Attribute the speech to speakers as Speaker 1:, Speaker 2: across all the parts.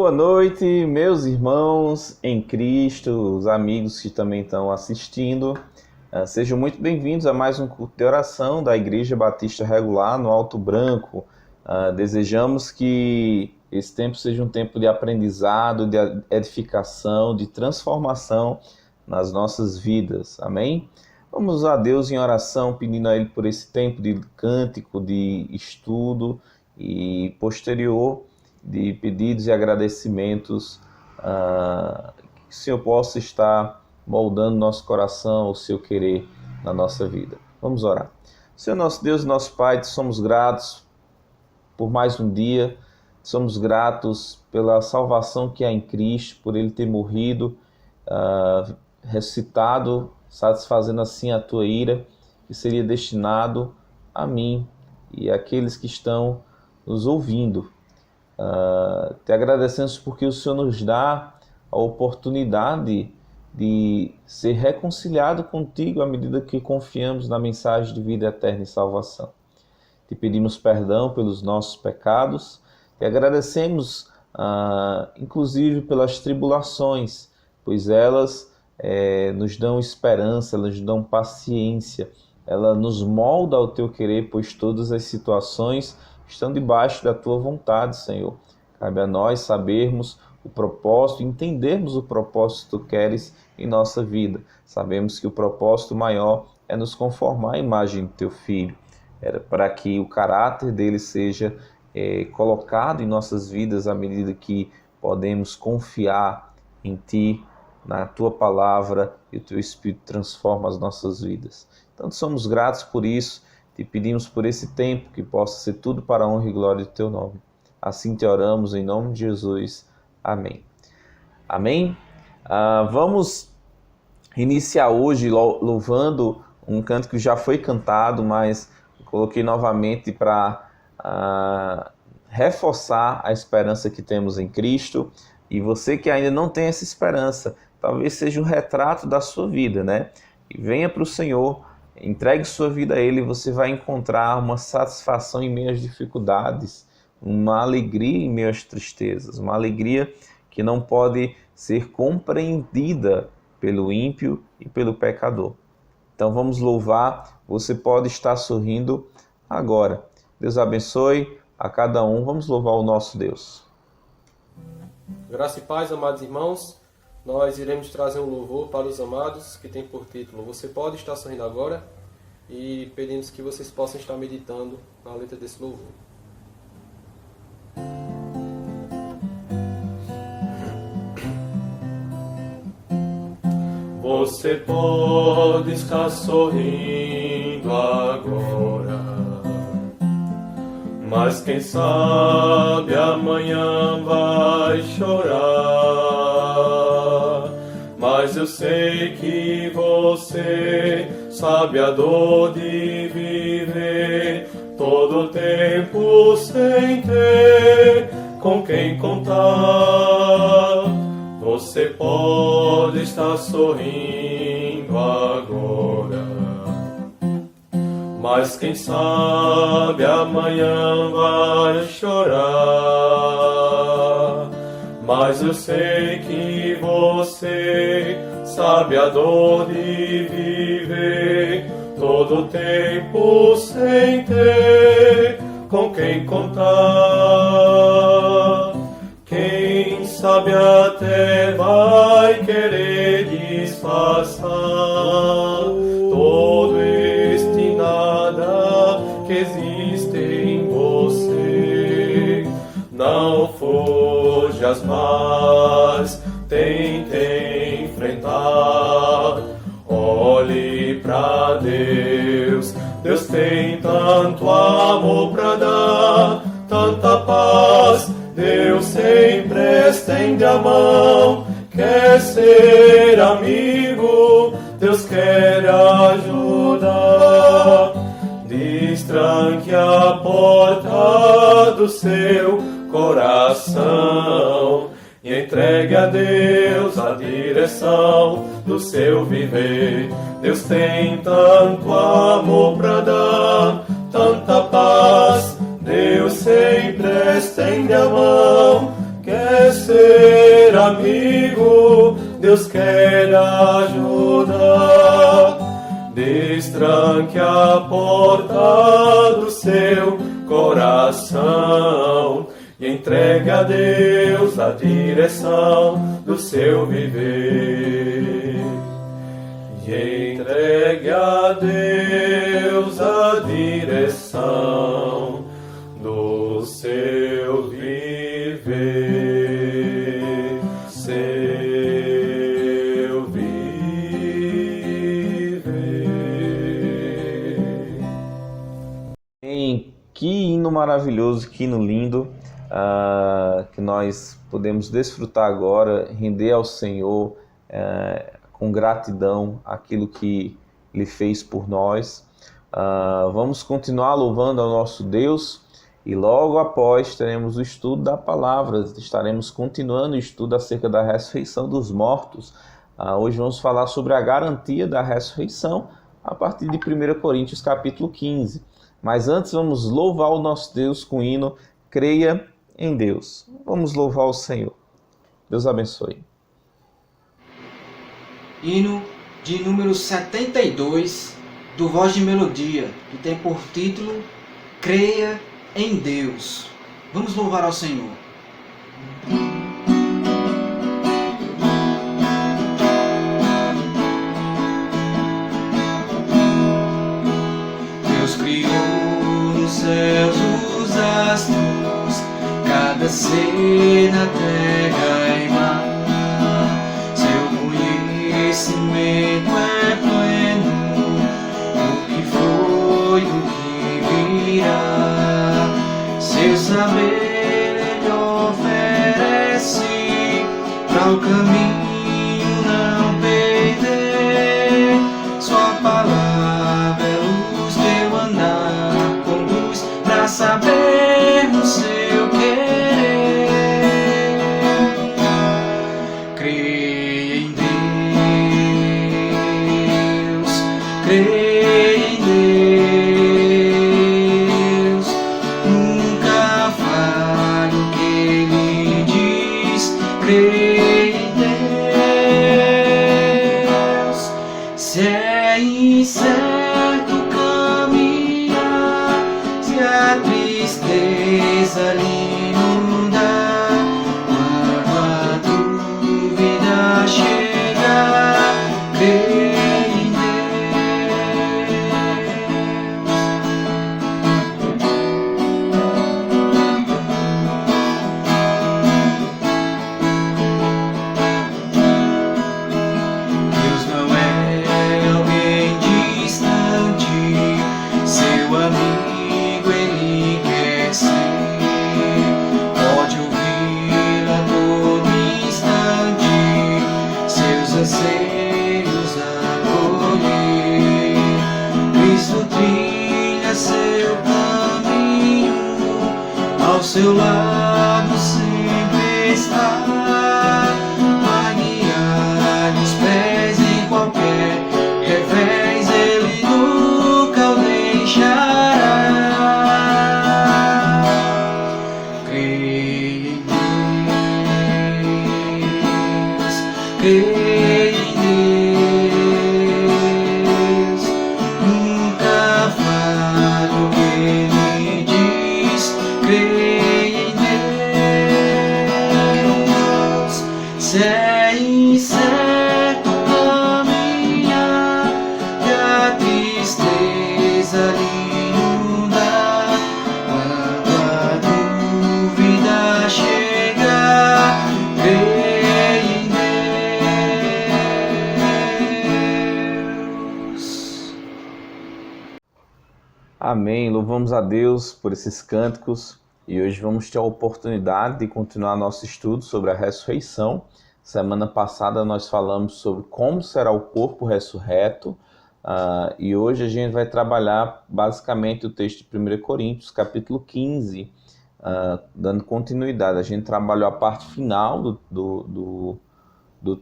Speaker 1: Boa noite, meus irmãos em Cristo, os amigos que também estão assistindo. Sejam muito bem-vindos a mais um culto de oração da Igreja Batista Regular no Alto Branco. Desejamos que esse tempo seja um tempo de aprendizado, de edificação, de transformação nas nossas vidas. Amém? Vamos a Deus em oração, pedindo a Ele por esse tempo de cântico, de estudo e posterior de pedidos e agradecimentos, que o Senhor possa estar moldando nosso coração, o seu querer na nossa vida. Vamos orar. Senhor nosso Deus e nosso Pai, te somos gratos por mais um dia, somos gratos pela salvação que há em Cristo, por Ele ter morrido, ressuscitado, satisfazendo assim a tua ira, que seria destinado a mim e àqueles que estão nos ouvindo. Te agradecemos porque o Senhor nos dá a oportunidade de ser reconciliado contigo à medida que confiamos na mensagem de vida eterna e salvação. Te pedimos perdão pelos nossos pecados, te agradecemos inclusive pelas tribulações, pois elas nos dão esperança, elas nos dão paciência, ela nos molda ao teu querer, pois todas as situações estão debaixo da tua vontade, Senhor. Cabe a nós sabermos o propósito, entendermos o propósito que tu queres em nossa vida. Sabemos que o propósito maior é nos conformar à imagem do teu Filho, para que o caráter dele seja colocado em nossas vidas à medida que podemos confiar em ti, na tua palavra, e o teu Espírito transforma as nossas vidas. Então, somos gratos por isso. Te pedimos por esse tempo que possa ser tudo para a honra e glória do teu nome. Assim te oramos em nome de Jesus. Amém. Amém? Vamos iniciar hoje louvando um canto que já foi cantado, mas coloquei novamente para reforçar a esperança que temos em Cristo. E você que ainda não tem essa esperança, talvez seja um retrato da sua vida, né? E venha para o Senhor, entregue sua vida a Ele, você vai encontrar uma satisfação em meio às dificuldades, uma alegria em meio às tristezas, uma alegria que não pode ser compreendida pelo ímpio e pelo pecador. Então vamos louvar, você pode estar sorrindo agora. Deus abençoe a cada um, vamos louvar o nosso Deus.
Speaker 2: Graça e paz, amados irmãos. Nós iremos trazer um louvor para os amados que tem por título Você Pode Estar Sorrindo Agora, e pedimos que vocês possam estar meditando na letra desse louvor. Você pode estar sorrindo agora, mas quem sabe amanhã vai chorar. Mas eu sei que você sabe a dor de viver todo o tempo sem ter com quem contar. Você pode estar sorrindo agora, mas quem sabe amanhã vai chorar. Mas eu sei que você sabe a dor de viver todo o tempo sem ter com quem contar. Quem sabe até vai querer disfarçar todo este nada que existe em você. Não fujas mais, tente enfrentar. Olhe pra Deus, Deus tem tanto amor pra dar, tanta paz. Deus sempre estende a mão, quer ser amigo, Deus quer ajudar. Destranque a porta do seu coração e entregue a Deus a direção do seu viver. Deus tem tanto amor pra dar, tanta paz. Deus sempre estende a mão, quer ser ser amigo, Deus quer ajudar. Destranque a porta do seu coração e entregue a Deus a direção do seu viver. E entregue a Deus a direção do seu viver. Seu viver.
Speaker 1: Que hino maravilhoso, que hino lindo, que nós podemos desfrutar agora, render ao Senhor com gratidão aquilo que Ele fez por nós. Vamos continuar louvando ao nosso Deus e logo após teremos o estudo da palavra, estaremos continuando o estudo acerca da ressurreição dos mortos. Hoje vamos falar sobre a garantia da ressurreição a partir de 1 Coríntios capítulo 15. Mas antes vamos louvar o nosso Deus com o hino Creia em Deus. Vamos louvar o Senhor. Deus abençoe.
Speaker 3: Hino de número 72 do Voz de Melodia, que tem por título Creia em Deus. Vamos louvar ao Senhor. Deus criou nos céus os astros, cada ser na terra e mar. Seu conhecimento é pleno, o que foi, o que virá. Seu saber Ele oferece para o caminho não perder. Sua palavra é luz de eu andar com luz para sabermos seu querer. Creia em Deus, creia em Deus, nunca falhe o que Ele diz. Creia em Deus, se é incerto caminhar, se a tristeza lhe inundar, quando a dúvida chegar, creia em Deus não é alguém distante, seu amigo Ele quer ser. Pode ouvi-lo a todo instante, seus anseios acolher. Cristo trilha seu caminho, ao seu lado sempre está. Vai guiar os pés em qualquer revés, Ele nunca o deixará. Creia em Deus, creia em Deus, nunca falhe o que Ele diz. Creia em Deus, se é incerto caminhar e a tristeza lhe inundar, quando a dúvida chegar, creia em Deus.
Speaker 1: Amém. Louvamos a Deus por esses cânticos e hoje vamos ter a oportunidade de continuar nosso estudo sobre a ressurreição. Semana passada nós falamos sobre como será o corpo ressurreto e hoje a gente vai trabalhar basicamente o texto de 1 Coríntios, capítulo 15, dando continuidade. A gente trabalhou a parte final do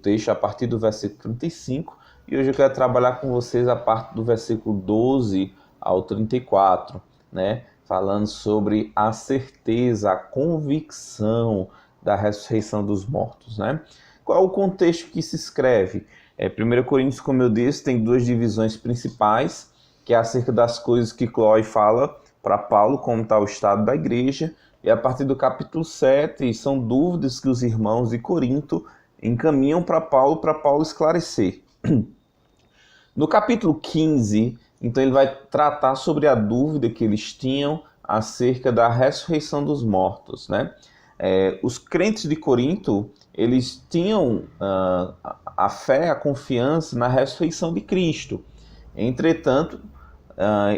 Speaker 1: texto a partir do versículo 35 e hoje eu quero trabalhar com vocês a parte do versículo 12 ao 34, né? Falando sobre a certeza, a convicção da ressurreição dos mortos, né? Qual é o contexto que se escreve? 1 Coríntios, como eu disse, tem duas divisões principais, que é acerca das coisas que Cloé fala para Paulo, como está o estado da igreja, e a partir do capítulo 7, são dúvidas que os irmãos de Corinto encaminham para Paulo esclarecer. No capítulo 15, então ele vai tratar sobre a dúvida que eles tinham acerca da ressurreição dos mortos, né? Os crentes de Corinto, eles tinham a fé, a confiança na ressurreição de Cristo. Entretanto,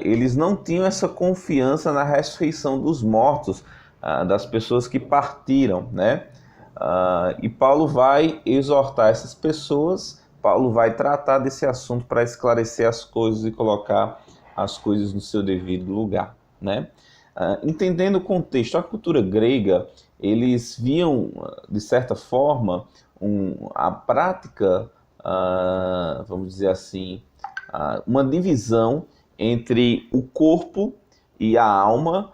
Speaker 1: eles não tinham essa confiança na ressurreição dos mortos, das pessoas que partiram, né? E Paulo vai exortar essas pessoas, Paulo vai tratar desse assunto para esclarecer as coisas e colocar as coisas no seu devido lugar, né? Entendendo o contexto, a cultura grega, eles viam, de certa forma, a prática, vamos dizer assim, uma divisão entre o corpo e a alma,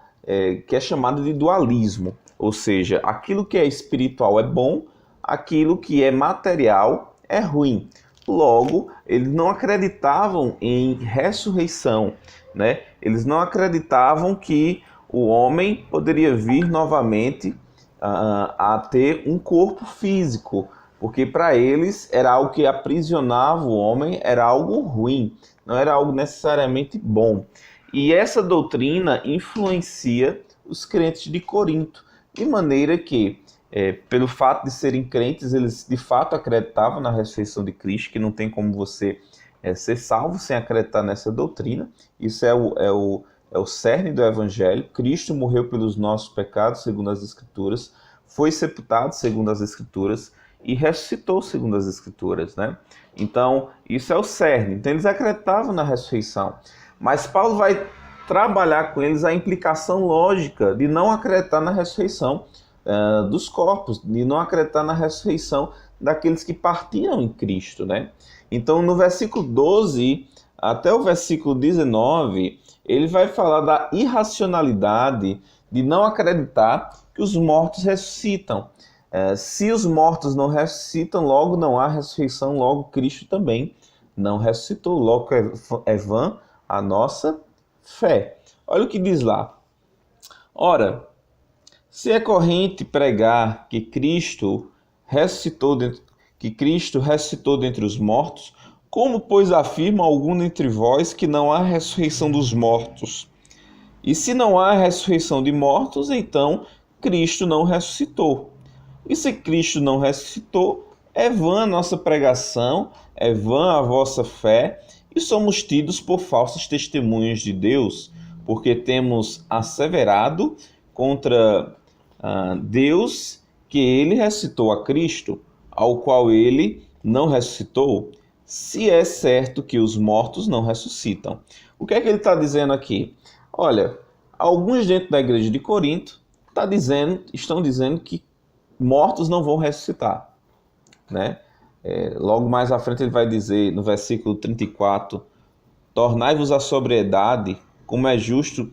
Speaker 1: que é chamada de dualismo. Ou seja, aquilo que é espiritual é bom, aquilo que é material é ruim. Logo, eles não acreditavam em ressurreição, né? Eles não acreditavam que o homem poderia vir novamente a ter um corpo físico, porque para eles era algo que aprisionava o homem, era algo ruim, não era algo necessariamente bom. E essa doutrina influencia os crentes de Corinto, de maneira que, pelo fato de serem crentes, eles de fato acreditavam na ressurreição de Cristo, que não tem como você ser salvo sem acreditar nessa doutrina. Isso é o cerne do Evangelho. Cristo morreu pelos nossos pecados, segundo as Escrituras, foi sepultado, segundo as Escrituras, e ressuscitou, segundo as Escrituras, né? Então, isso é o cerne. Então, eles acreditavam na ressurreição. Mas Paulo vai trabalhar com eles a implicação lógica de não acreditar na ressurreição dos corpos, de não acreditar na ressurreição daqueles que partiram em Cristo, né? Então, no versículo 12 até o versículo 19, ele vai falar da irracionalidade de não acreditar que os mortos ressuscitam. Se os mortos não ressuscitam, logo não há ressurreição, logo Cristo também não ressuscitou, logo é vã a nossa fé. Olha o que diz lá. Ora, se é corrente pregar que Cristo ressuscitou dentre os mortos, como, pois, afirma algum entre vós que não há ressurreição dos mortos? E se não há ressurreição de mortos, então Cristo não ressuscitou. E se Cristo não ressuscitou, é vã a nossa pregação, é vã a vossa fé, e somos tidos por falsos testemunhos de Deus, porque temos asseverado contra Deus que ele ressuscitou a Cristo, ao qual ele não ressuscitou, se é certo que os mortos não ressuscitam. O que é que ele está dizendo aqui? Olha, alguns dentro da igreja de Corinto estão dizendo que mortos não vão ressuscitar, né? Logo mais à frente ele vai dizer, no versículo 34, tornai-vos a sobriedade, como é justo,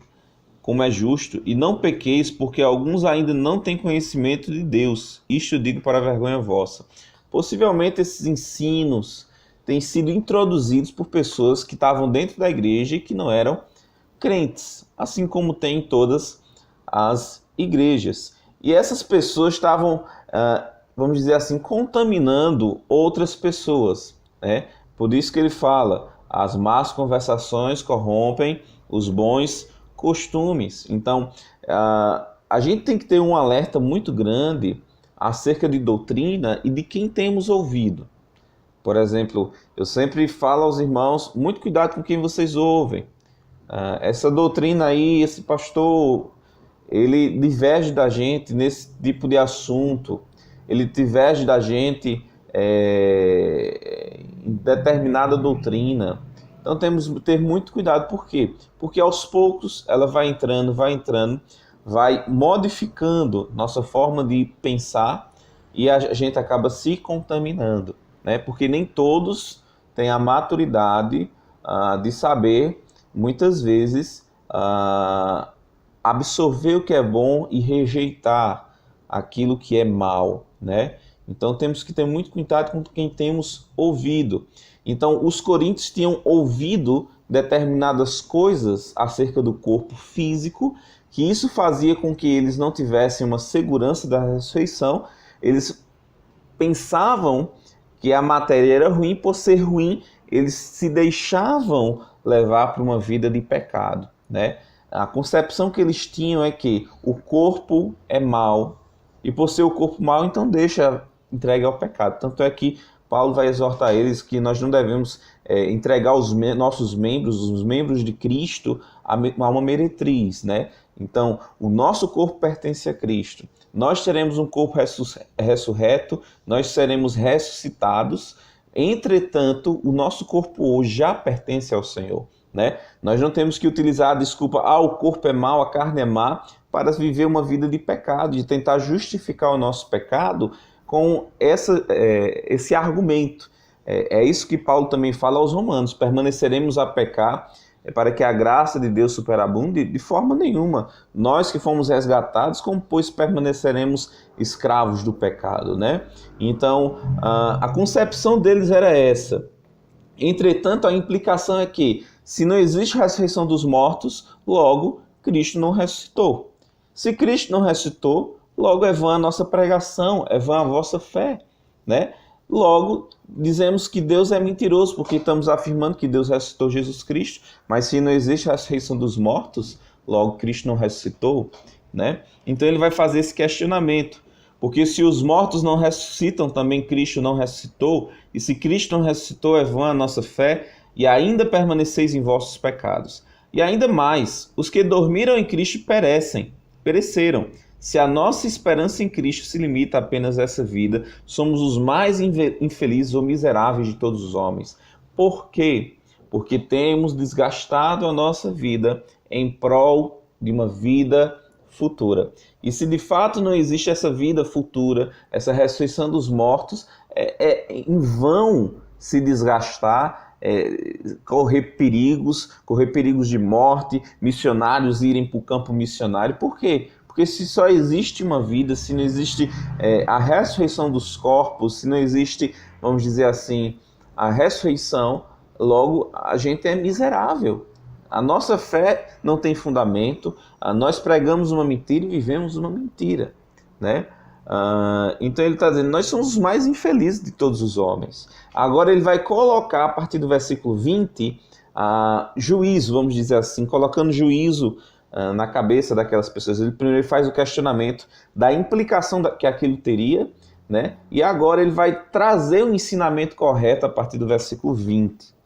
Speaker 1: e não pequeis, porque alguns ainda não têm conhecimento de Deus. Isto eu digo para a vergonha vossa. Possivelmente esses ensinos têm sido introduzidos por pessoas que estavam dentro da igreja e que não eram crentes, assim como tem em todas as igrejas. E essas pessoas estavam, vamos dizer assim, contaminando outras pessoas, né? Por isso que ele fala, as más conversações corrompem os bons costumes. Então, a gente tem que ter um alerta muito grande acerca de doutrina e de quem temos ouvido. Por exemplo, eu sempre falo aos irmãos, muito cuidado com quem vocês ouvem. Essa doutrina aí, esse pastor, ele diverge da gente nesse tipo de assunto, ele diverge da gente em determinada doutrina. Então temos que ter muito cuidado. Por quê? Porque aos poucos ela vai entrando, vai modificando nossa forma de pensar e a gente acaba se contaminando, né? Porque nem todos têm a maturidade de saber, muitas vezes, absorver o que é bom e rejeitar aquilo que é mal, né? Então temos que ter muito cuidado com quem temos ouvido. Então os coríntios tinham ouvido determinadas coisas acerca do corpo físico, que isso fazia com que eles não tivessem uma segurança da ressurreição. Eles pensavam que a matéria era ruim, por ser ruim, eles se deixavam levar para uma vida de pecado, né? A concepção que eles tinham é que o corpo é mau, e por ser o corpo mau, então deixa entregue ao pecado. Tanto é que Paulo vai exortar eles que nós não devemos entregar os nossos membros, os membros de Cristo, a uma meretriz, né? Então, o nosso corpo pertence a Cristo. Nós teremos um corpo ressurreto, nós seremos ressuscitados. Entretanto, o nosso corpo hoje já pertence ao Senhor, né? Nós não temos que utilizar a desculpa, o corpo é mau, a carne é má, para viver uma vida de pecado, de tentar justificar o nosso pecado com esse argumento. É isso que Paulo também fala aos romanos: permaneceremos a pecar para que a graça de Deus superabunde? De forma nenhuma. Nós que fomos resgatados, como pois permaneceremos escravos do pecado, né? Então, a concepção deles era essa. Entretanto, a implicação é que, se não existe ressurreição dos mortos, logo Cristo não ressuscitou. Se Cristo não ressuscitou, logo é vã a nossa pregação, é vã a vossa fé, né? Logo, dizemos que Deus é mentiroso, porque estamos afirmando que Deus ressuscitou Jesus Cristo, mas se não existe a ressurreição dos mortos, logo Cristo não ressuscitou, né? Então ele vai fazer esse questionamento, porque se os mortos não ressuscitam, também Cristo não ressuscitou, e se Cristo não ressuscitou, é vã a nossa fé, e ainda permaneceis em vossos pecados. E ainda mais, os que dormiram em Cristo pereceram. Se a nossa esperança em Cristo se limita apenas a essa vida, somos os mais infelizes ou miseráveis de todos os homens. Por quê? Porque temos desgastado a nossa vida em prol de uma vida futura. E se de fato não existe essa vida futura, essa ressurreição dos mortos, é em vão se desgastar, correr perigos de morte, missionários irem para o campo missionário. Por quê? Porque se só existe uma vida, se não existe a ressurreição dos corpos, se não existe, vamos dizer assim, a ressurreição, logo a gente é miserável. A nossa fé não tem fundamento, nós pregamos uma mentira e vivemos uma mentira, né? Então ele está dizendo, nós somos os mais infelizes de todos os homens. Agora ele vai colocar, a partir do versículo 20, juízo, vamos dizer assim, colocando juízo na cabeça daquelas pessoas. Ele primeiro faz o questionamento da implicação que aquilo teria, né? E agora ele vai trazer o ensinamento correto a partir do versículo 20.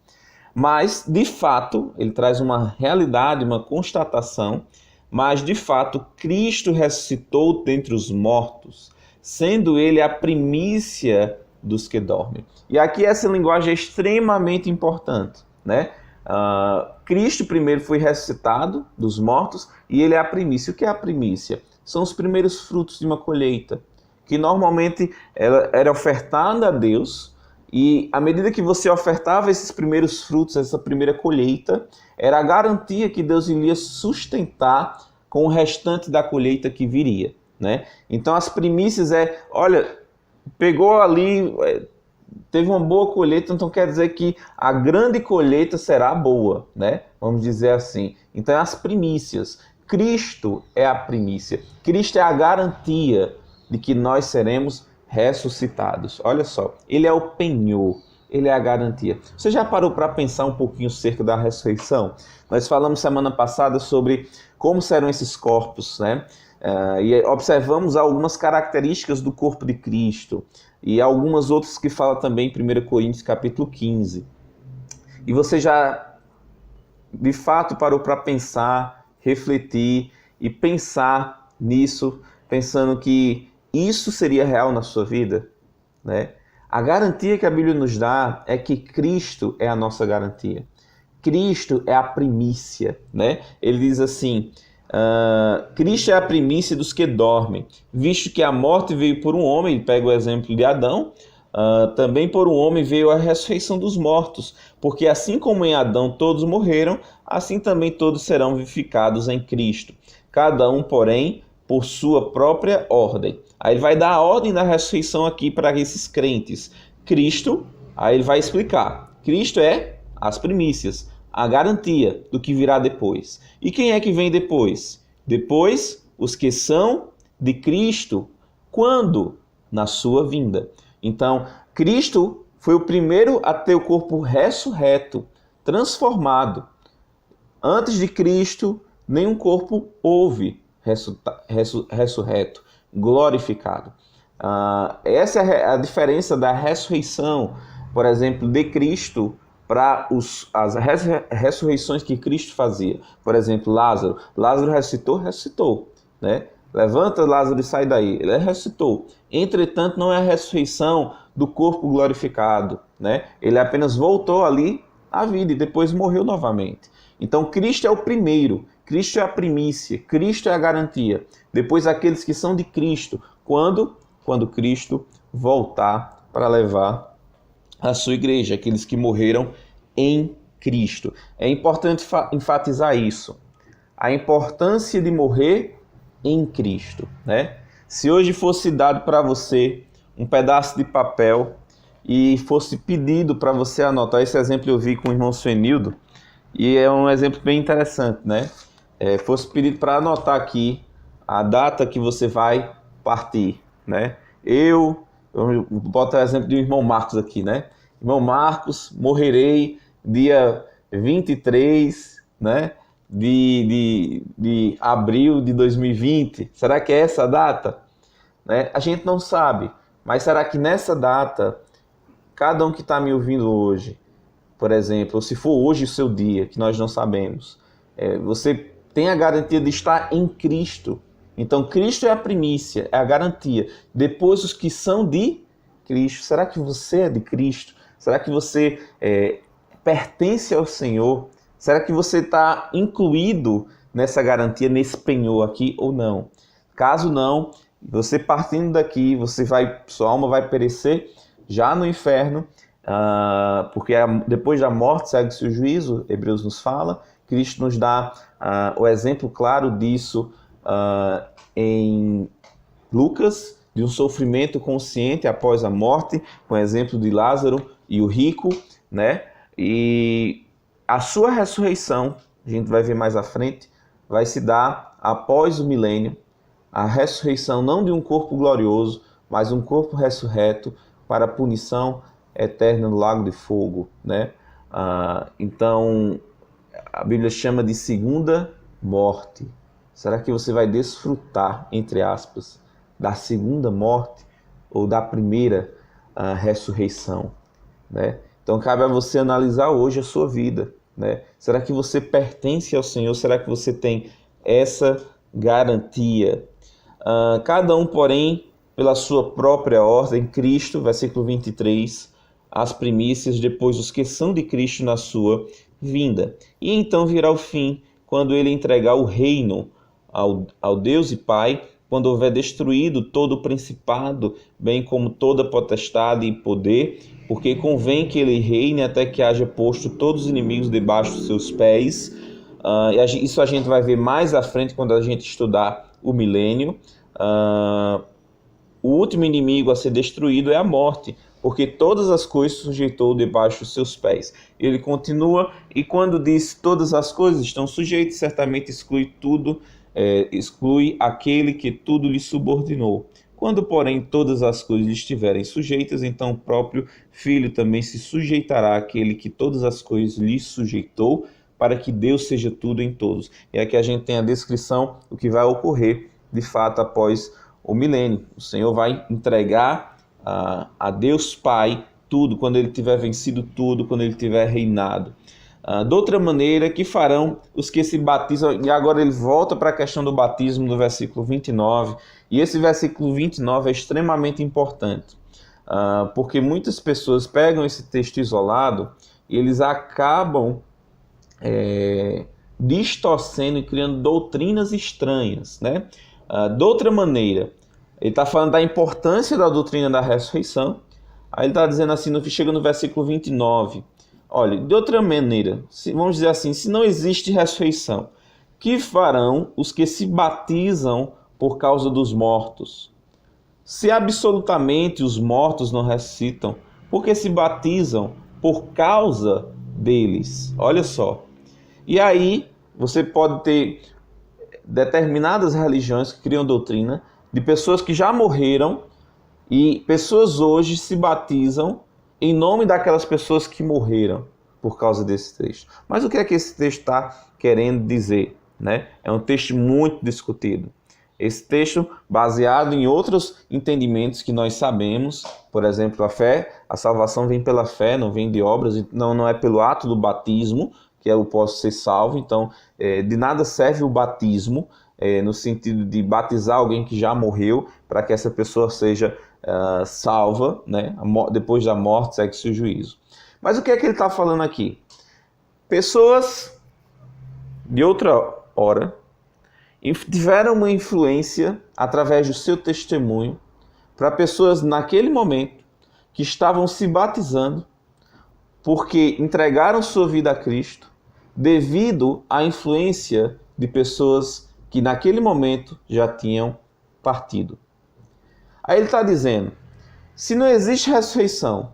Speaker 1: Mas, de fato, ele traz uma realidade, uma constatação, mas, de fato, Cristo ressuscitou dentre os mortos, sendo ele a primícia dos que dormem. E aqui essa linguagem é extremamente importante, né? Cristo primeiro foi ressuscitado dos mortos e ele é a primícia. O que é a primícia? São os primeiros frutos de uma colheita, que normalmente era ofertada a Deus, e à medida que você ofertava esses primeiros frutos, essa primeira colheita, era a garantia que Deus iria sustentar com o restante da colheita que viria, né? Então as primícias olha, pegou ali, teve uma boa colheita, então quer dizer que a grande colheita será boa, né? Vamos dizer assim. Então as primícias. Cristo é a primícia. Cristo é a garantia de que nós seremos ressuscitados. Olha só, ele é o penhor, ele é a garantia. Você já parou para pensar um pouquinho acerca da ressurreição? Nós falamos semana passada sobre como serão esses corpos, né? E observamos algumas características do corpo de Cristo e algumas outras que fala também em 1 Coríntios capítulo 15. E você já, de fato, parou para pensar, refletir e pensar nisso, pensando que isso seria real na sua vida, né? A garantia que a Bíblia nos dá é que Cristo é a nossa garantia. Cristo é a primícia, né? Ele diz assim, Cristo é a primícia dos que dormem, visto que a morte veio por um homem, ele pega o exemplo de Adão, também por um homem veio a ressurreição dos mortos, porque assim como em Adão todos morreram, assim também todos serão vivificados em Cristo. Cada um, porém, por sua própria ordem. Aí ele vai dar a ordem da ressurreição aqui para esses crentes. Cristo, aí ele vai explicar. Cristo é as primícias, a garantia do que virá depois. E quem é que vem depois? Depois, os que são de Cristo. Quando? Na sua vinda. Então, Cristo foi o primeiro a ter o corpo ressurreto, transformado. Antes de Cristo, nenhum corpo houve ressurreto, glorificado. Essa é a diferença da ressurreição, por exemplo, de Cristo para as ressurreições que Cristo fazia. Por exemplo, Lázaro. Lázaro ressuscitou, né? Levanta, Lázaro, e sai daí. Ele ressuscitou. Entretanto, não é a ressurreição do corpo glorificado, né? Ele apenas voltou ali à vida e depois morreu novamente. Então, Cristo é o primeiro. Cristo é a primícia. Cristo é a garantia. Depois, aqueles que são de Cristo. Quando? Quando Cristo voltar para levar a sua igreja. Aqueles que morreram em Cristo. É importante enfatizar isso. A importância de morrer em Cristo, né? Se hoje fosse dado para você um pedaço de papel e fosse pedido para você anotar, esse exemplo eu vi com o irmão Suenildo, e é um exemplo bem interessante, né? Fosse pedido para anotar aqui a data que você vai partir, né? Eu boto o exemplo do irmão Marcos aqui, né? Irmão Marcos, morrerei dia 23, né? De abril de 2020. Será que é essa a data? Né? A gente não sabe, mas será que nessa data, cada um que está me ouvindo hoje, por exemplo, ou se for hoje o seu dia, que nós não sabemos, você tem a garantia de estar em Cristo. Então, Cristo é a primícia, é a garantia. Depois, os que são de Cristo. Será que você é de Cristo? Será que você pertence ao Senhor? Será que você está incluído nessa garantia, nesse penhor aqui ou não? Caso não, você partindo daqui, sua alma vai perecer já no inferno, porque depois da morte segue-se o juízo, Hebreus nos fala. Cristo nos dá o exemplo claro disso em Lucas, de um sofrimento consciente após a morte, com o exemplo de Lázaro e o rico, né? E a sua ressurreição, a gente vai ver mais à frente, vai se dar após o milênio. A ressurreição não de um corpo glorioso, mas um corpo ressurreto para a punição eterna no lago de fogo, né? Então, a Bíblia chama de segunda morte. Será que você vai desfrutar, entre aspas, da segunda morte ou da primeira ressurreição, né? Então, cabe a você analisar hoje a sua vida, né? Será que você pertence ao Senhor? Será que você tem essa garantia? Cada um, porém, pela sua própria ordem, Cristo, versículo 23, as primícias, depois os que são de Cristo na sua vinda. E então virá o fim, quando ele entregar o reino ao Deus e Pai, quando houver destruído todo o principado, bem como toda potestade e poder, porque convém que ele reine até que haja posto todos os inimigos debaixo dos seus pés. Isso a gente vai ver mais à frente quando a gente estudar o milênio. O último inimigo a ser destruído é a morte, porque todas as coisas sujeitou debaixo dos seus pés. Ele continua, e quando diz todas as coisas estão sujeitas, certamente exclui tudo, exclui aquele que tudo lhe subordinou. Quando, porém, todas as coisas estiverem sujeitas, então o próprio Filho também se sujeitará àquele que todas as coisas lhe sujeitou, para que Deus seja tudo em todos. E aqui a gente tem a descrição do que vai ocorrer, de fato, após o milênio. O Senhor vai entregar a Deus Pai tudo, quando Ele tiver vencido tudo, quando Ele tiver reinado. De outra maneira, que farão os que se batizam? E agora ele volta para a questão do batismo do versículo 29. E esse versículo 29 é extremamente importante, porque muitas pessoas pegam esse texto isolado e eles acabam distorcendo e criando doutrinas estranhas, né? De outra maneira, ele está falando da importância da doutrina da ressurreição. Aí ele está dizendo assim, chega no versículo 29... Olha, de outra maneira, vamos dizer assim, se não existe ressurreição, que farão os que se batizam por causa dos mortos? Se absolutamente os mortos não ressuscitam, por que se batizam por causa deles? Olha só. E aí, você pode ter determinadas religiões que criam doutrina de pessoas que já morreram e pessoas hoje se batizam em nome daquelas pessoas que morreram por causa desse texto. Mas o que é que esse texto está querendo dizer? Né? É um texto muito discutido. Esse texto, baseado em outros entendimentos que nós sabemos, por exemplo, a fé, a salvação vem pela fé, não vem de obras, não é pelo ato do batismo que eu posso ser salvo. Então, de nada serve o batismo, no sentido de batizar alguém que já morreu, para que essa pessoa seja salva, né? Depois da morte, segue-se o juízo. Mas o que é que ele está falando aqui? Pessoas de outra hora tiveram uma influência através do seu testemunho para pessoas naquele momento que estavam se batizando porque entregaram sua vida a Cristo devido à influência de pessoas que naquele momento já tinham partido. Aí ele está dizendo, se não existe ressurreição,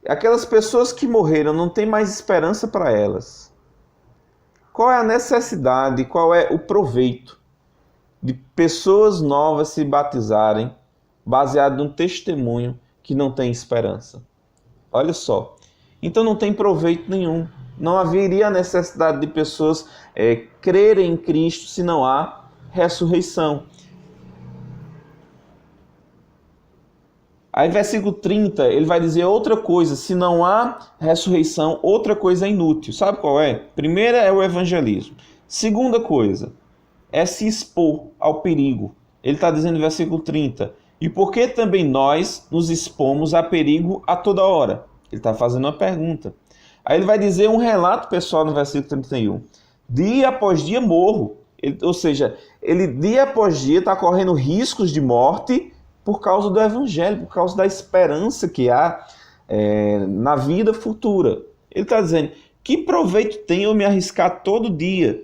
Speaker 1: aquelas pessoas que morreram não tem mais esperança para elas. Qual é a necessidade, qual é o proveito de pessoas novas se batizarem baseado num testemunho que não tem esperança? Olha só. Então não tem proveito nenhum. Não haveria necessidade de pessoas crerem em Cristo se não há ressurreição. Aí, versículo 30, ele vai dizer outra coisa. Se não há ressurreição, outra coisa é inútil. Sabe qual é? Primeira é o evangelismo. Segunda coisa é se expor ao perigo. Ele está dizendo no versículo 30. E por que também nós nos expomos a perigo a toda hora? Ele está fazendo uma pergunta. Aí ele vai dizer um relato pessoal no versículo 31. Dia após dia morro. Ou seja, ele dia após dia está correndo riscos de morte por causa do evangelho, por causa da esperança que há na vida futura. Ele está dizendo, que proveito tem eu me arriscar todo dia?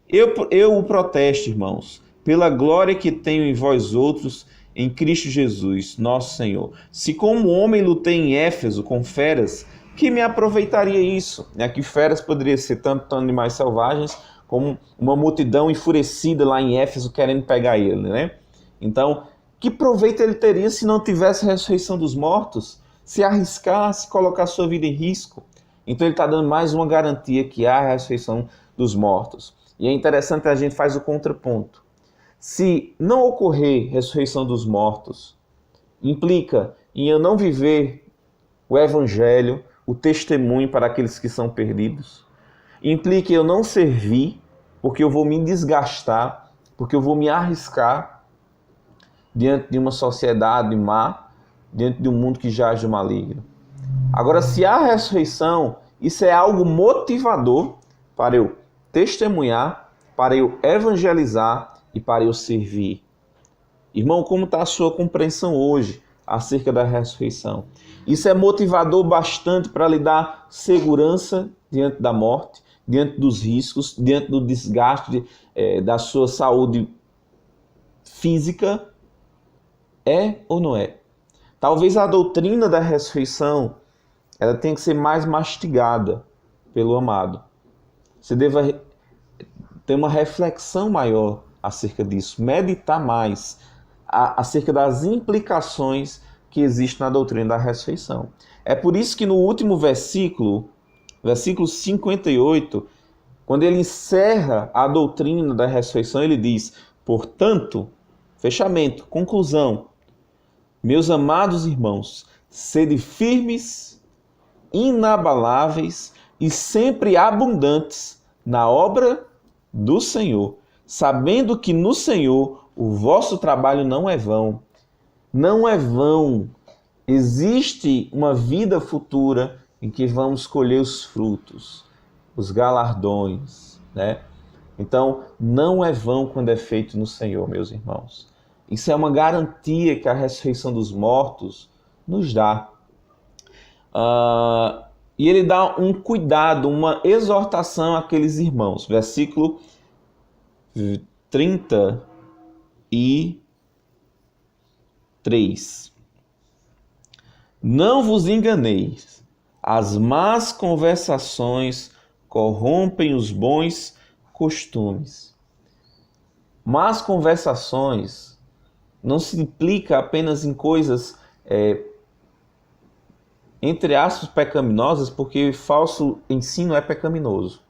Speaker 1: Eu o protesto, irmãos, pela glória que tenho em vós outros, em Cristo Jesus, nosso Senhor. Se como homem lutei em Éfeso com feras, que me aproveitaria isso? Aqui feras poderia ser tanto animais selvagens, como uma multidão enfurecida lá em Éfeso querendo pegar ele, né? Então, que proveito ele teria se não tivesse ressurreição dos mortos? Se arriscasse colocar sua vida em risco? Então ele está dando mais uma garantia que há a ressurreição dos mortos. E é interessante que a gente faz o contraponto. Se não ocorrer ressurreição dos mortos, implica em eu não viver o evangelho, o testemunho para aqueles que são perdidos. Implica em eu não servir, porque eu vou me desgastar, porque eu vou me arriscar diante de uma sociedade má, diante de um mundo que jaz do maligno. Agora, se há ressurreição, isso é algo motivador para eu testemunhar, para eu evangelizar e para eu servir. Irmão, como está a sua compreensão hoje acerca da ressurreição? Isso é motivador bastante para lhe dar segurança diante da morte, diante dos riscos, diante do desgaste da sua saúde física? É ou não é? Talvez a doutrina da ressurreição ela tenha que ser mais mastigada pelo amado. Você deva ter uma reflexão maior acerca disso, meditar mais acerca das implicações que existem na doutrina da ressurreição. É por isso que no último versículo 58, quando ele encerra a doutrina da ressurreição, ele diz, portanto, fechamento, conclusão, meus amados irmãos, sede firmes, inabaláveis e sempre abundantes na obra do Senhor, sabendo que no Senhor o vosso trabalho não é vão. Não é vão. Existe uma vida futura em que vamos colher os frutos, os galardões, né? Então, não é vão quando é feito no Senhor, meus irmãos. Isso é uma garantia que a ressurreição dos mortos nos dá. E ele dá um cuidado, uma exortação àqueles irmãos. Versículo 30 e 3. Não vos enganeis, as más conversações corrompem os bons costumes. Más conversações não se implica apenas em coisas, entre aspas, pecaminosas, porque falso ensino é pecaminoso.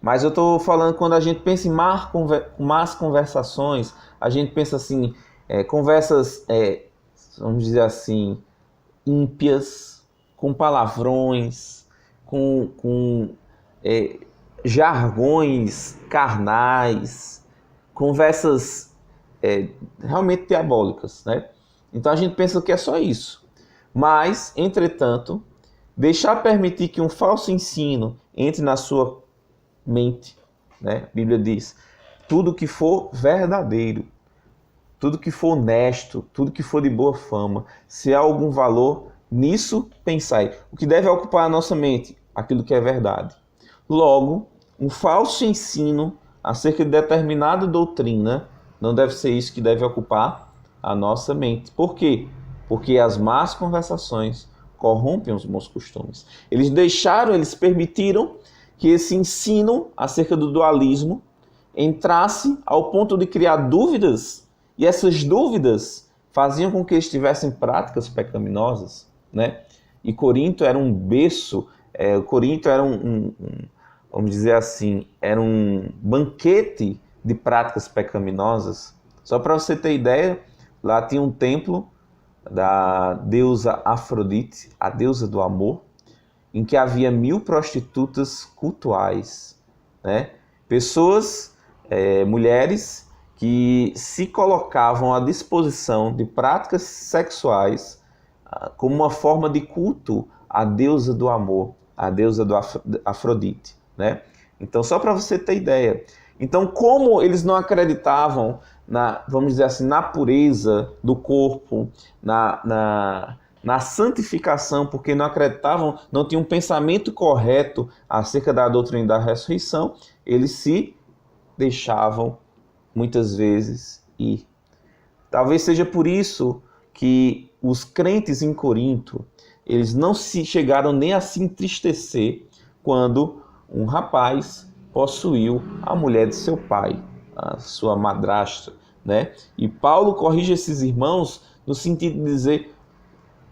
Speaker 1: Mas eu estou falando quando a gente pensa em más conversações, a gente pensa assim, conversas, vamos dizer assim, ímpias, com palavrões, com jargões carnais, conversas realmente diabólicas, né? Então a gente pensa que é só isso. Mas, entretanto, deixar permitir que um falso ensino entre na sua mente, né? A Bíblia diz, tudo que for verdadeiro, tudo que for honesto, tudo que for de boa fama, se há algum valor, nisso pensai. O que deve ocupar a nossa mente? Aquilo que é verdade. Logo, um falso ensino acerca de determinada doutrina não deve ser isso que deve ocupar a nossa mente. Por quê? Porque as más conversações corrompem os bons costumes. Eles permitiram que esse ensino acerca do dualismo entrasse ao ponto de criar dúvidas, e essas dúvidas faziam com que eles tivessem práticas pecaminosas, né? E Corinto era um berço, Corinto era vamos dizer assim, era um banquete de práticas pecaminosas. Só para você ter ideia, lá tinha um templo da deusa Afrodite, a deusa do amor, em que havia 1000 prostitutas cultuais, né? Pessoas, mulheres, que se colocavam à disposição de práticas sexuais como uma forma de culto à deusa do amor, à deusa do Afrodite, né? Então, só para você ter ideia. Então, como eles não acreditavam vamos dizer assim, na pureza do corpo, na santificação, porque não acreditavam, não tinham um pensamento correto acerca da doutrina da ressurreição, eles se deixavam muitas vezes ir. Talvez seja por isso que os crentes em Corinto, eles não se chegaram nem a se entristecer quando um rapaz possuiu a mulher de seu pai, a sua madrasta, né? E Paulo corrige esses irmãos no sentido de dizer: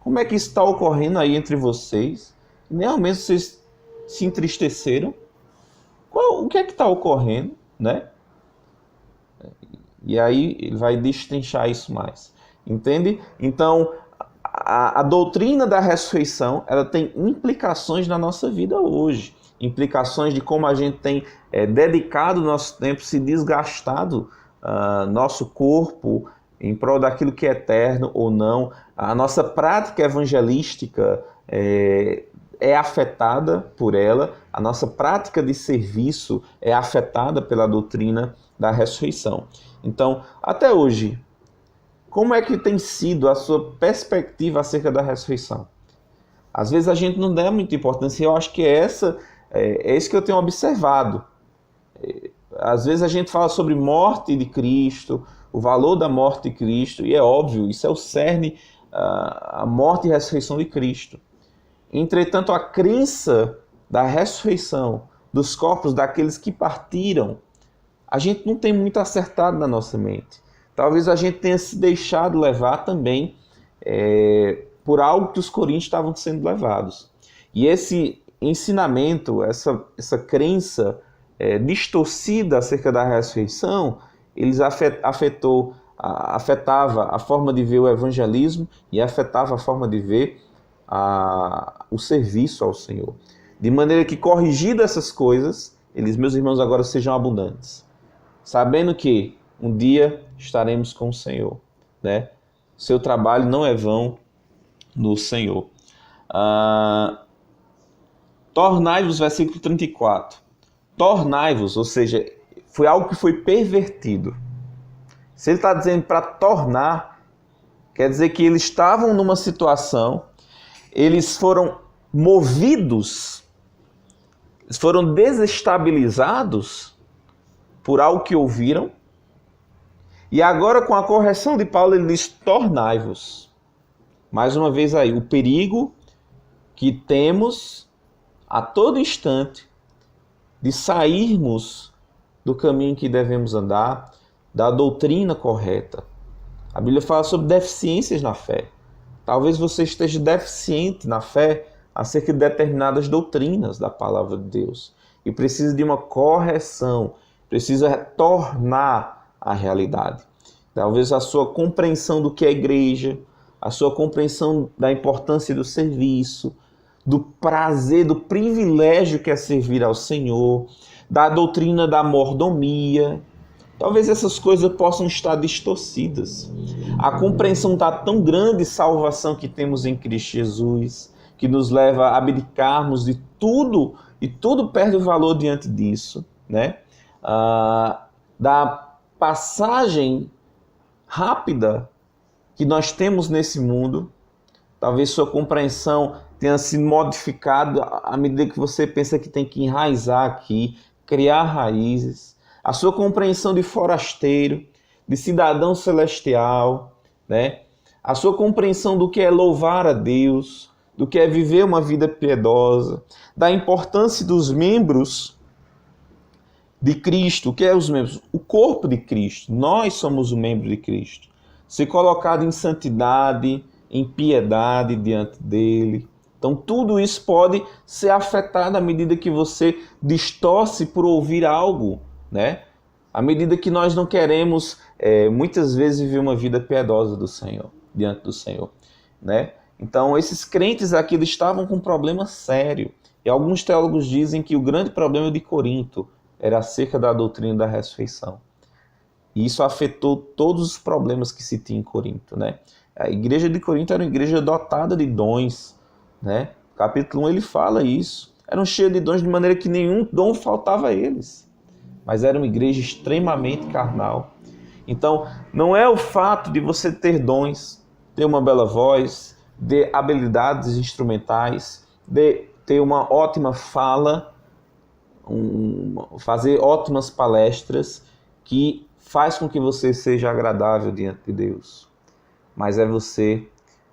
Speaker 1: como é que isso está ocorrendo aí entre vocês? Nem ao menos vocês se entristeceram? O que é que está ocorrendo, né? E aí ele vai destrinchar isso mais. Entende? Então, a doutrina da ressurreição, ela tem implicações na nossa vida hoje. Implicações de como a gente tem dedicado nosso tempo, se desgastado nosso corpo em prol daquilo que é eterno ou não. A nossa prática evangelística é afetada por ela, a nossa prática de serviço é afetada pela doutrina da ressurreição. Então, até hoje, como é que tem sido a sua perspectiva acerca da ressurreição? Às vezes a gente não dá muita importância, eu acho que é isso que eu tenho observado. Às vezes a gente fala sobre morte de Cristo, o valor da morte de Cristo, e é óbvio, isso é o cerne, a morte e ressurreição de Cristo. Entretanto, a crença da ressurreição dos corpos daqueles que partiram, a gente não tem muito acertado na nossa mente. Talvez a gente tenha se deixado levar também por algo que os coríntios estavam sendo levados. E esse ensinamento, essa crença distorcida acerca da ressurreição, eles afetava a forma de ver o evangelismo e afetava a forma de ver o serviço ao Senhor. De maneira que, corrigido essas coisas, meus irmãos, agora sejam abundantes, sabendo que um dia estaremos com o Senhor, né? Seu trabalho não é vão no Senhor. Tornai-vos, versículo 34. Tornai-vos, ou seja, foi algo que foi pervertido. Se ele está dizendo para tornar, quer dizer que eles estavam numa situação, eles foram movidos, eles foram desestabilizados por algo que ouviram, E agora, com a correção de Paulo, ele diz: tornai-vos. Mais uma vez aí, o perigo que temos a todo instante de sairmos do caminho que devemos andar, da doutrina correta. A Bíblia fala sobre deficiências na fé. Talvez você esteja deficiente na fé acerca de determinadas doutrinas da palavra de Deus e precisa de uma correção, precisa retornar à realidade. Talvez a sua compreensão do que é igreja, a sua compreensão da importância do serviço, do prazer, do privilégio que é servir ao Senhor, da doutrina da mordomia. Talvez essas coisas possam estar distorcidas. A compreensão está tão grande de salvação que temos em Cristo Jesus, que nos leva a abdicarmos de tudo, e tudo perde o valor diante disso, né? Da passagem rápida que nós temos nesse mundo. Talvez sua compreensão tenha sido modificada à medida que você pensa que tem que enraizar aqui, criar raízes. A sua compreensão de forasteiro, de cidadão celestial, né? A sua compreensão do que é louvar a Deus, do que é viver uma vida piedosa, da importância dos membros de Cristo. O que é os membros? O corpo de Cristo. Nós somos o membro de Cristo. Ser colocado em santidade, em piedade diante dele. Então tudo isso pode ser afetado à medida que você distorce por ouvir algo, né? À medida que nós não queremos, muitas vezes, viver uma vida piedosa do Senhor, diante do Senhor, né? Então, esses crentes aqui eles estavam com um problema sério. E alguns teólogos dizem que o grande problema de Corinto era acerca da doutrina da ressurreição. E isso afetou todos os problemas que se tinha em Corinto, né? A igreja de Corinto era uma igreja dotada de dons, né? Capítulo 1 ele fala isso. Eram cheios de dons de maneira que nenhum dom faltava a eles. Mas era uma igreja extremamente carnal. Então, não é o fato de você ter dons, ter uma bela voz, de habilidades instrumentais, de ter uma ótima fala, fazer ótimas palestras, que faz com que você seja agradável diante de Deus. Mas é você,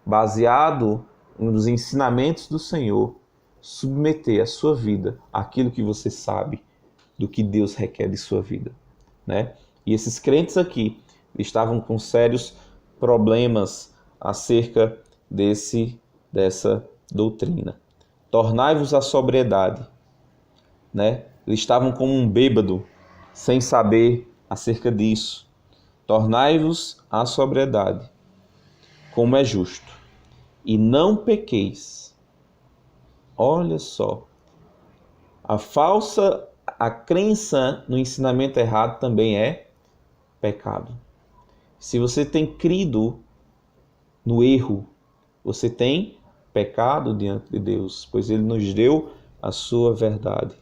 Speaker 1: baseado nos ensinamentos do Senhor, submeter a sua vida àquilo que você sabe do que Deus requer de sua vida, né? E esses crentes aqui estavam com sérios problemas acerca dessa doutrina. Tornai-vos à sobriedade, né? Eles estavam como um bêbado, sem saber acerca disso. Tornai-vos à sobriedade, como é justo, e não pequeis. Olha só, a crença no ensinamento errado também é pecado. Se você tem crido no erro, você tem pecado diante de Deus, pois Ele nos deu a sua verdade.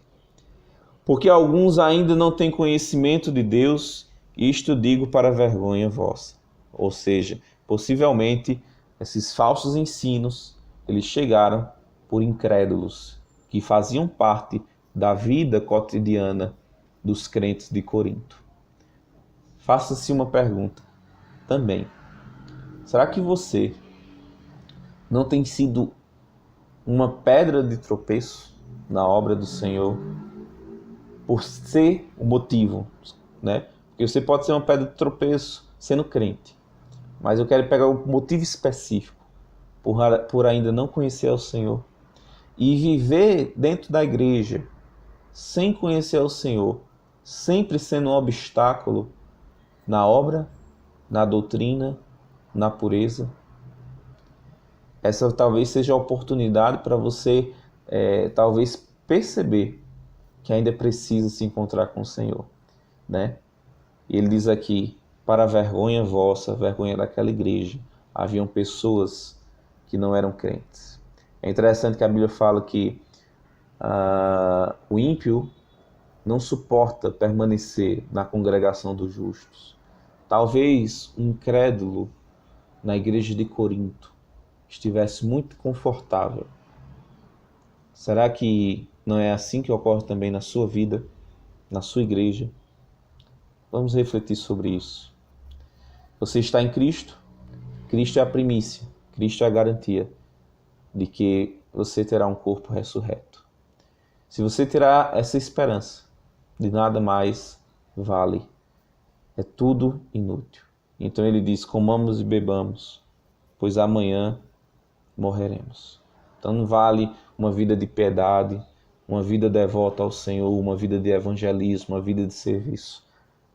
Speaker 1: Porque alguns ainda não têm conhecimento de Deus, isto digo para vergonha vossa. Ou seja, possivelmente esses falsos ensinos, eles chegaram por incrédulos que faziam parte da vida cotidiana dos crentes de Corinto. Faça-se uma pergunta também. Será que você não tem sido uma pedra de tropeço na obra do Senhor por ser o motivo, né? Porque você pode ser uma pedra de tropeço sendo crente, mas eu quero pegar o motivo específico por ainda não conhecer o Senhor e viver dentro da igreja sem conhecer o Senhor, sempre sendo um obstáculo na obra, na doutrina, na pureza. Essa talvez seja a oportunidade para você talvez perceber que ainda precisa se encontrar com o Senhor, né? E ele diz aqui, para a vergonha vossa, a vergonha daquela igreja, haviam pessoas que não eram crentes. É interessante que a Bíblia fala que o ímpio não suporta permanecer na congregação dos justos. Talvez um incrédulo na igreja de Corinto estivesse muito confortável. Será que não é assim que ocorre também na sua vida, na sua igreja? Vamos refletir sobre isso. Você está em Cristo, Cristo é a primícia, Cristo é a garantia de que você terá um corpo ressurreto. Se você terá essa esperança, de nada mais vale. É tudo inútil. Então ele diz, comamos e bebamos, pois amanhã morreremos. Então não vale uma vida de piedade, uma vida devota ao Senhor, uma vida de evangelismo, uma vida de serviço.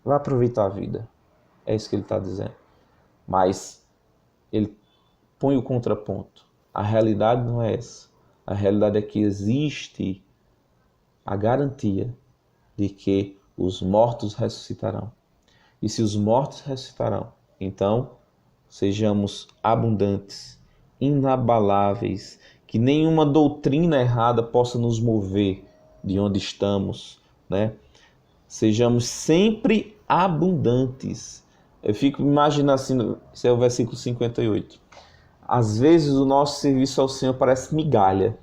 Speaker 1: Vai aproveitar a vida. É isso que ele está dizendo. Mas ele põe o contraponto. A realidade não é essa. A realidade é que existe a garantia de que os mortos ressuscitarão. E se os mortos ressuscitarão, então sejamos abundantes, inabaláveis, que nenhuma doutrina errada possa nos mover de onde estamos, né? Sejamos sempre abundantes. Eu fico imaginando assim, esse é o versículo 58. Às vezes o nosso serviço ao Senhor parece migalha.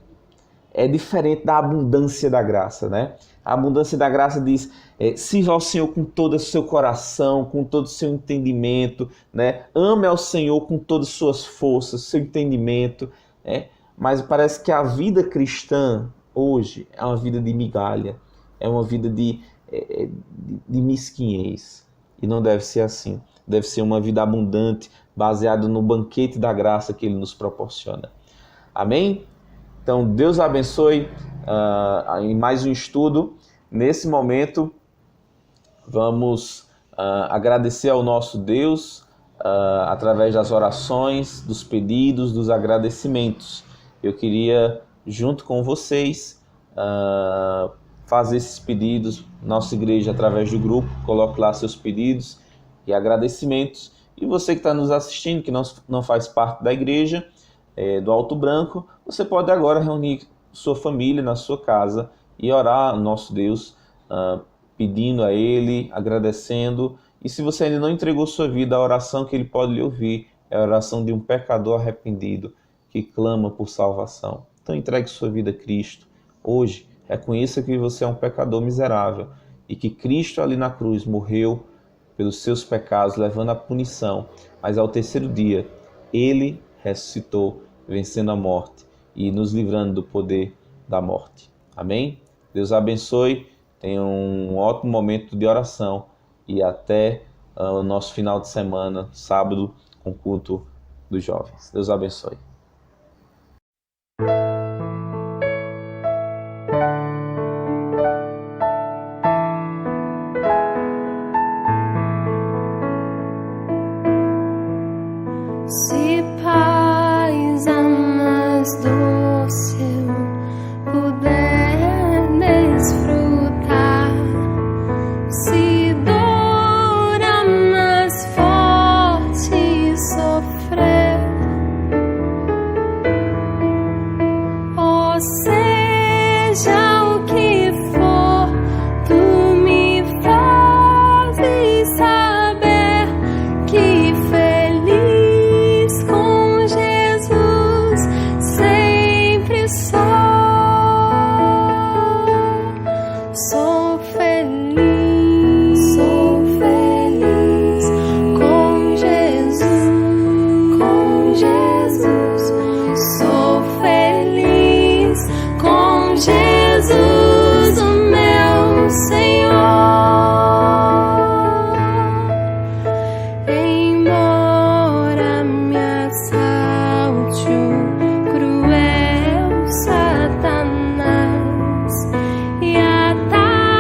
Speaker 1: É diferente da abundância da graça, né? A abundância da graça diz, sirva ao Senhor com todo o seu coração, com todo o seu entendimento, né? Ame ao Senhor com todas as suas forças, seu entendimento, né? Mas parece que a vida cristã hoje é uma vida de migalha, é uma vida de mesquinhez. E não deve ser assim. Deve ser uma vida abundante, baseada no banquete da graça que Ele nos proporciona. Amém? Então, Deus abençoe em mais um estudo. Nesse momento, vamos agradecer ao nosso Deus através das orações, dos pedidos, dos agradecimentos. Eu queria, junto com vocês, fazer esses pedidos. Nossa igreja, através do grupo, coloque lá seus pedidos e agradecimentos. E você que está nos assistindo, que não faz parte da igreja, do Alto Branco, você pode agora reunir sua família na sua casa e orar ao nosso Deus, pedindo a Ele, agradecendo. E se você ainda não entregou sua vida, a oração que Ele pode lhe ouvir é a oração de um pecador arrependido que clama por salvação. Então entregue sua vida a Cristo. Hoje, reconheça que você é um pecador miserável e que Cristo ali na cruz morreu pelos seus pecados, levando a punição. Mas ao terceiro dia, Ele ressuscitou, vencendo a morte e nos livrando do poder da morte. Amém? Deus abençoe, tenha um ótimo momento de oração e até o nosso final de semana, sábado, com o culto dos jovens. Deus abençoe.
Speaker 4: Se paz amas do céu puder desfrutar, se dor amas forte sofrer, ou seja o que for, tu me fazes saber que feliz com Jesus sempre sou. Sou feliz com Jesus, sou feliz com Jesus, o meu Senhor. Embora me assalte o cruel Satanás e ataque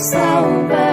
Speaker 4: Salvador.